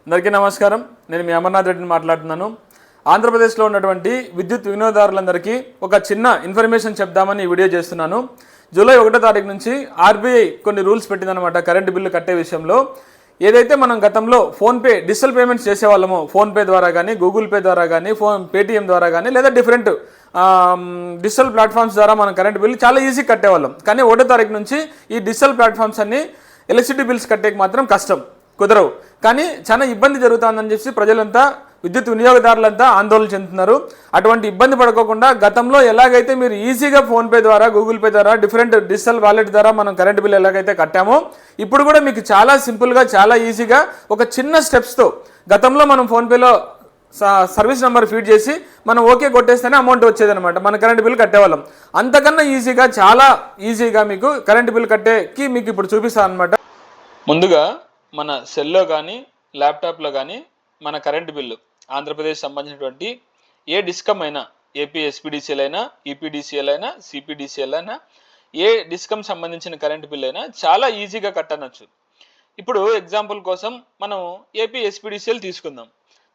అందరికీ నమస్కారం. నేను మీ అమర్నాథ్ రెడ్డిని మాట్లాడుతున్నాను. ఆంధ్రప్రదేశ్లో ఉన్నటువంటి విద్యుత్ వినియోగదారులందరికీ ఒక చిన్న ఇన్ఫర్మేషన్ చెప్దామని ఈ వీడియో చేస్తున్నాను. జూలై 1వ తారీఖు నుంచి ఆర్బీఐ కొన్ని రూల్స్ పెట్టిందనమాట కరెంటు బిల్లు కట్టే విషయంలో. ఏదైతే మనం గతంలో ఫోన్పే డిజిటల్ పేమెంట్స్ చేసేవాళ్ళమో, ఫోన్పే ద్వారా కానీ, గూగుల్ పే ద్వారా కానీ, పేటీఎం ద్వారా కానీ, లేదా డిఫరెంట్ డిజిటల్ ప్లాట్ఫామ్స్ ద్వారా మనం కరెంటు బిల్లు చాలా ఈజీ కట్టేవాళ్ళం. కానీ 1వ తారీఖు నుంచి ఈ డిజిటల్ ప్లాట్ఫామ్స్ అన్ని ఎలక్ట్రిసిటీ బిల్స్ కట్టేకి మాత్రం కష్టం, కుదరవు. కానీ చాలా ఇబ్బంది జరుగుతుందని చెప్పి ప్రజలంతా, విద్యుత్ వినియోగదారులంతా ఆందోళన చెందుతున్నారు. అటువంటి ఇబ్బంది పడుకోకుండా గతంలో ఎలాగైతే మీరు ఈజీగా ఫోన్పే ద్వారా, గూగుల్ పే ద్వారా, డిఫరెంట్ డిజిటల్ వాలెట్ ద్వారా మనం కరెంట్ బిల్ ఎలాగైతే కట్టామో, ఇప్పుడు కూడా మీకు చాలా సింపుల్గా, చాలా ఈజీగా ఒక చిన్న స్టెప్స్తో, గతంలో మనం ఫోన్పేలో సర్వీస్ నెంబర్ ఫీడ్ చేసి మనం ఓకే కొట్టేస్తేనే అమౌంట్ వచ్చేదనమాట, మన కరెంట్ బిల్ కట్టేవాళ్ళం. అంతకన్నా ఈజీగా, చాలా ఈజీగా మీకు కరెంట్ బిల్ కట్టేకి మీకు ఇప్పుడు చూపిస్తాను అనమాట. ముందుగా మన సెల్లో కానీ, ల్యాప్టాప్లో కానీ మన కరెంటు బిల్లు, ఆంధ్రప్రదేశ్ సంబంధించినటువంటి ఏ డిస్కమ్ అయినా, ఏపీ ఎస్పీడీసీఎల్ అయినా, ఈపీడీసీఎల్ అయినా, సిపిడిసిఎల్ అయినా, ఏ డిస్కమ్ సంబంధించిన కరెంటు బిల్ అయినా చాలా ఈజీగా కట్టనొచ్చు. ఇప్పుడు ఎగ్జాంపుల్ కోసం మనం ఏపీ ఎస్పీడీసీఎల్ తీసుకుందాం.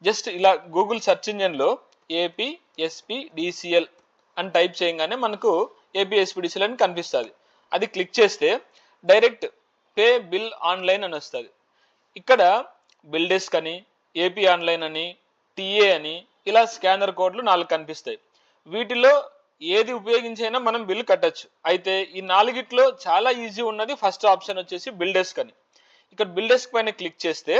జస్ట్ ఇలా గూగుల్ సెర్చ్ ఇంజిన్లో ఏపీ ఎస్పీడీసీఎల్ అని టైప్ చేయగానే మనకు ఏపీ ఎస్పీడీసీఎల్ అని కనిపిస్తుంది. అది క్లిక్ చేస్తే డైరెక్ట్ పే బిల్ ఆన్లైన్ అని వస్తుంది. ఇక్కడ బిల్ డెస్క్ అని, ఏపీ ఆన్లైన్ అని, టీఏ అని, ఇలా స్కానర్ కోడ్లు 4 కనిపిస్తాయి. వీటిలో ఏది ఉపయోగించైనా మనం బిల్ కట్టచ్చు. అయితే ఈ 4గిట్లో చాలా ఈజీ ఉన్నది ఫస్ట్ ఆప్షన్ వచ్చేసి బిల్ డెస్క్ అని. ఇక్కడ బిల్ డెస్క్ పైన క్లిక్ చేస్తే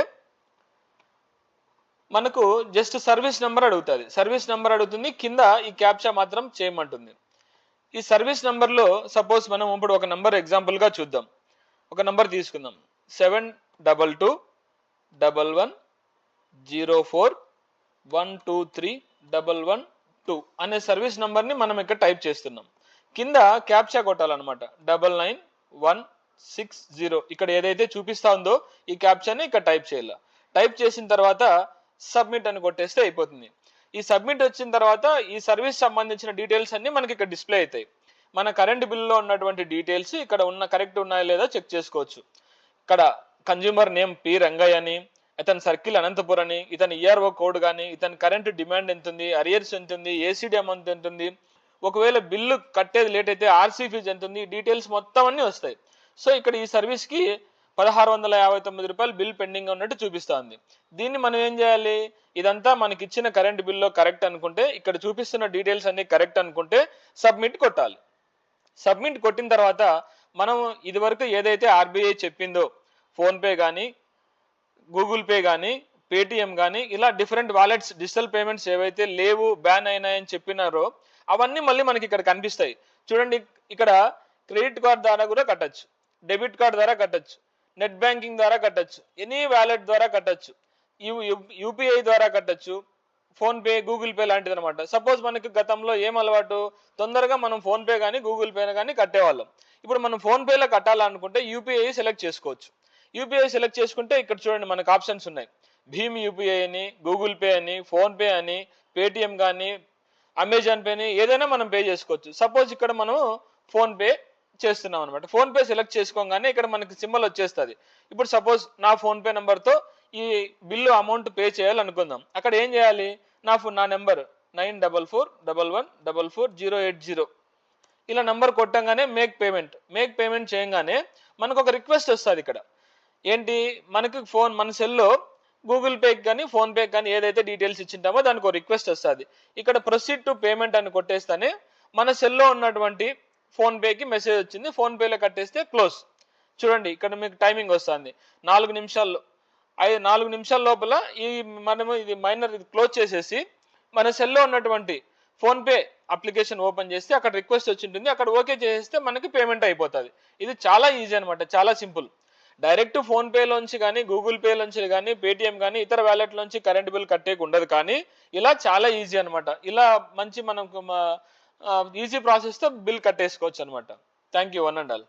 మనకు జస్ట్ సర్వీస్ నెంబర్ అడుగుతుంది. సర్వీస్ నెంబర్ అడుగుతుంది, కింద ఈ క్యాప్చా మాత్రం చేయమంటుంది. ఈ సర్వీస్ నెంబర్లో సపోజ్ మనం ఇప్పుడు ఒక నెంబర్ ఎగ్జాంపుల్గా చూద్దాం. ఒక నెంబర్ తీసుకుందాం, 722-1104-123-112 అనే సర్వీస్ నెంబర్ని మనం ఇక్కడ టైప్ చేస్తున్నాం. కింద క్యాప్చా కొట్టాలన్నమాట, 99160. ఇక్కడ ఏదైతే చూపిస్తా ఉందో ఈ క్యాప్చాని ఇక్కడ టైప్ చేయాలి. టైప్ చేసిన తర్వాత సబ్మిట్ అని కొట్టేస్తే అయిపోతుంది. ఈ సబ్మిట్ వచ్చిన తర్వాత ఈ సర్వీస్ సంబంధించిన డీటెయిల్స్ అన్ని మనకి ఇక్కడ డిస్ప్లే అవుతాయి. మన కరెంట్ బిల్లో ఉన్నటువంటి డీటెయిల్స్ ఇక్కడ ఉన్న కరెక్ట్ ఉన్నాయో లేదో చెక్ చేసుకోవచ్చు. ఇక్కడ కన్జ్యూమర్ నేమ్ పి రంగయ్య అని, ఇతని సర్కిల్ అనంతపురం అని, ఇతని ఈఆర్ఓ కోడ్ కానీ, ఇతని కరెంట్ డిమాండ్ ఎంత ఉంది, అరియర్స్ ఎంత ఉంది, ఏసీడీ అమౌంట్ ఎంత ఉంది, ఒకవేళ బిల్లు కట్టేది లేట్ అయితే ఆర్సీ ఫీజు ఎంత ఉంది, డీటెయిల్స్ మొత్తం అన్నీ వస్తాయి. సో ఇక్కడ ఈ సర్వీస్కి 1659 రూపాయలు బిల్ పెండింగ్ ఉన్నట్టు చూపిస్తా ఉంది. దీన్ని మనం ఏం చేయాలి, ఇదంతా మనకి ఇచ్చిన కరెంట్ బిల్లో కరెక్ట్ అనుకుంటే, ఇక్కడ చూపిస్తున్న డీటెయిల్స్ అన్ని కరెక్ట్ అనుకుంటే సబ్మిట్ కొట్టాలి. సబ్మిట్ కొట్టిన తర్వాత మనం ఇదివరకు ఏదైతే ఆర్బీఐ చెప్పిందో, ఫోన్పే కానీ, గూగుల్ పే కానీ, పేటిఎం కానీ, ఇలా డిఫరెంట్ వాలెట్స్, డిజిటల్ పేమెంట్స్ ఏవైతే లేవు, బ్యాన్ అయినాయని చెప్పినారో అవన్నీ మళ్ళీ మనకి ఇక్కడ కనిపిస్తాయి. చూడండి, ఇక్కడ క్రెడిట్ కార్డ్ ద్వారా కూడా కట్టచ్చు, డెబిట్ కార్డ్ ద్వారా కట్టచ్చు, నెట్ బ్యాంకింగ్ ద్వారా కట్టచ్చు, ఎనీ వ్యాలెట్ ద్వారా కట్టచ్చు, యూపీఐ ద్వారా కట్టచ్చు, ఫోన్పే, గూగుల్ పే లాంటిది అనమాట. సపోజ్ మనకి గతంలో ఏం అలవాటు, తొందరగా మనం ఫోన్పే కానీ, గూగుల్ పే కానీ కట్టేవాళ్ళం. ఇప్పుడు మనం ఫోన్పేలో కట్టాలనుకుంటే యూపీఐ సెలెక్ట్ చేసుకోవచ్చు. యూపీఐ సెలెక్ట్ చేసుకుంటే ఇక్కడ చూడండి మనకు ఆప్షన్స్ ఉన్నాయి. భీమ్ యూపీఐ అని, గూగుల్ పే అని, ఫోన్పే అని, పేటిఎం కానీ, అమెజాన్ పే అని, ఏదైనా మనం పే చేసుకోవచ్చు. సపోజ్ ఇక్కడ మనం ఫోన్పే చేస్తున్నాం అనమాట. ఫోన్పే సెలెక్ట్ చేసుకోగానే ఇక్కడ మనకి సింబల్ వచ్చేస్తుంది. ఇప్పుడు సపోజ్ నా ఫోన్పే నెంబర్తో ఈ బిల్లు అమౌంట్ పే చేయాలనుకుందాం. అక్కడ ఏం చేయాలి, నా నెంబర్ 9411444080 ఇలా నెంబర్ కొట్టంగానే మేక్ పేమెంట్ చేయగానే మనకు ఒక రిక్వెస్ట్ వస్తుంది. ఇక్కడ ఏంటి, మనకి మన సెల్లో గూగుల్ పేకి కానీ, ఫోన్పేకి కానీ ఏదైతే డీటెయిల్స్ ఇచ్చింటామో దానికి ఒక రిక్వెస్ట్ వస్తుంది. ఇక్కడ ప్రొసీడ్ టు పేమెంట్ అని కొట్టేస్తానే మన సెల్లో ఉన్నటువంటి ఫోన్పేకి మెసేజ్ వచ్చింది. ఫోన్పేలో కట్టేస్తే క్లోజ్. చూడండి ఇక్కడ మీకు టైమింగ్ వస్తుంది 4 నిమిషాల్లో. 4 నిమిషాల లోపల మనము ఇది క్లోజ్ చేసేసి మన సెల్లో ఉన్నటువంటి ఫోన్పే అప్లికేషన్ ఓపెన్ చేస్తే అక్కడ రిక్వెస్ట్ వచ్చి ఉంటుంది, అక్కడ ఓకే చేసేస్తే మనకి పేమెంట్ అయిపోతుంది. ఇది చాలా ఈజీ అనమాట, చాలా సింపుల్. డైరెక్ట్ ఫోన్పేలోంచి కానీ, గూగుల్ పేలోంచి కానీ, పేటిఎం కానీ, ఇతర వ్యాలెట్లోంచి కరెంట్ బిల్ కట్టేకి ఉండదు. కానీ ఇలా చాలా ఈజీ అనమాట. ఇలా మంచి మనకు ఈజీ ప్రాసెస్తో బిల్ కట్టేసుకోవచ్చు అనమాట. Thank you, one and all.